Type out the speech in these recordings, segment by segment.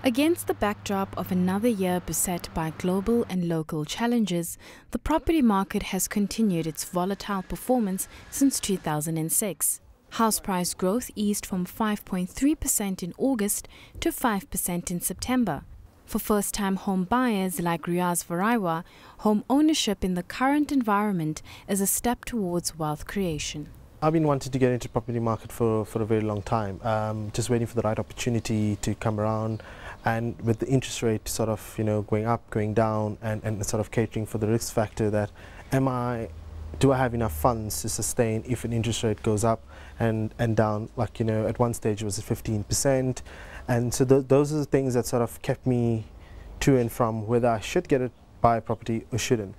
Against the backdrop of another year beset by global and local challenges, the property market has continued its volatile performance since 2006. House price growth eased from 5.3% in August to 5% in September. For first-time home buyers like Riaz Varaiwa, home ownership in the current environment is a step towards wealth creation. I've been wanting to get into the property market for a very long time, just waiting for the right opportunity to come around, and with the interest rate sort of going up, going down, and sort of catering for the risk factor that do I have enough funds to sustain if an interest rate goes up and down, like at one stage it was at 15%, and so those are the things that sort of kept me to and from whether I should buy a property or shouldn't.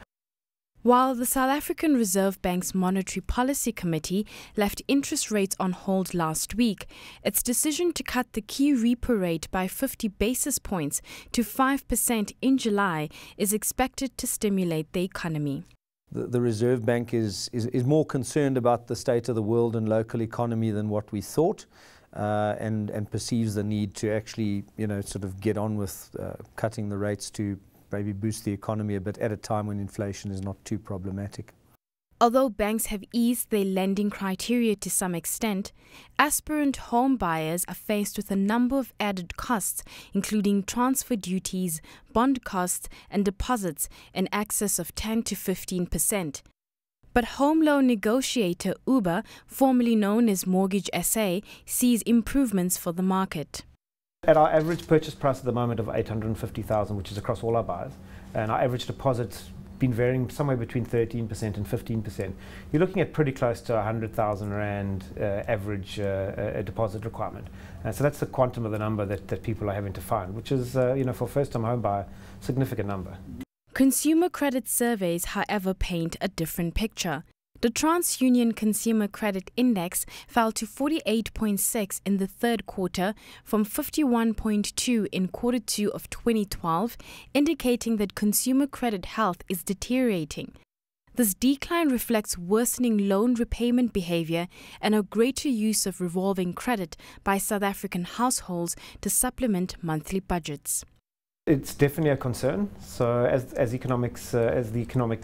While the South African Reserve Bank's Monetary Policy Committee left interest rates on hold last week, its decision to cut the key repo rate by 50 basis points to 5% in July is expected to stimulate the economy. The Reserve Bank is more concerned about the state of the world and local economy than what we thought, and perceives the need to actually sort of get on with cutting the rates to maybe boost the economy a bit at a time when inflation is not too problematic. Although banks have eased their lending criteria to some extent, aspirant home buyers are faced with a number of added costs, including transfer duties, bond costs and deposits in excess of 10 to 15%. But home loan negotiator Uber, formerly known as Mortgage SA, sees improvements for the market. At our average purchase price at the moment of 850,000, which is across all our buyers, and our average deposit's been varying somewhere between 13% and 15%. You're looking at pretty close to 100,000 Rand average deposit requirement. So that's the quantum of the number that people are having to find, which is, for a first-time home buyer, a significant number. Consumer credit surveys, however, paint a different picture. The TransUnion Consumer Credit Index fell to 48.6 in the third quarter from 51.2 in quarter 2 of 2012, indicating that consumer credit health is deteriorating. This decline reflects worsening loan repayment behavior and a greater use of revolving credit by South African households to supplement monthly budgets. It's definitely a concern. So as the economic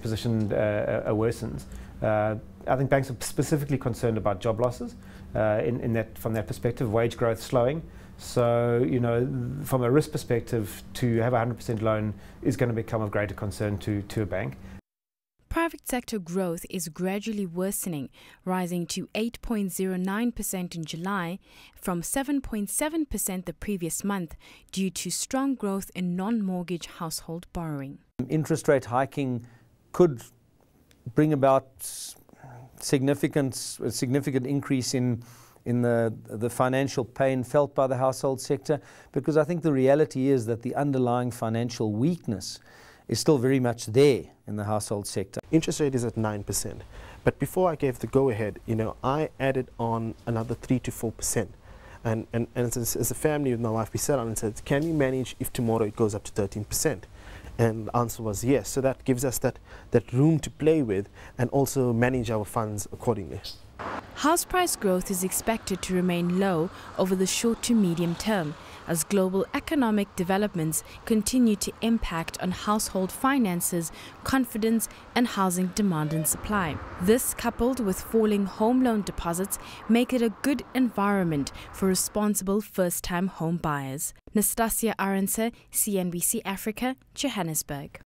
position worsens, I think banks are specifically concerned about job losses from that perspective, wage growth slowing. So, from a risk perspective, to have a 100% loan is going to become of greater concern to a bank. Private sector growth is gradually worsening, rising to 8.09% in July from 7.7% the previous month due to strong growth in non-mortgage household borrowing. Interest rate hiking could bring about a significant increase in the financial pain felt by the household sector, because I think the reality is that the underlying financial weakness is still very much there in the household sector. Interest rate is at 9%, but before I gave the go-ahead, I added on another 3 to 4%. And as a family with my wife, we sat down and said, can we manage if tomorrow it goes up to 13%? And the answer was yes. So that gives us that room to play with and also manage our funds accordingly. House price growth is expected to remain low over the short to medium term as global economic developments continue to impact on household finances, confidence and housing demand and supply. This, coupled with falling home loan deposits, make it a good environment for responsible first-time home buyers. Nastassia, Arendse, CNBC Africa, Johannesburg.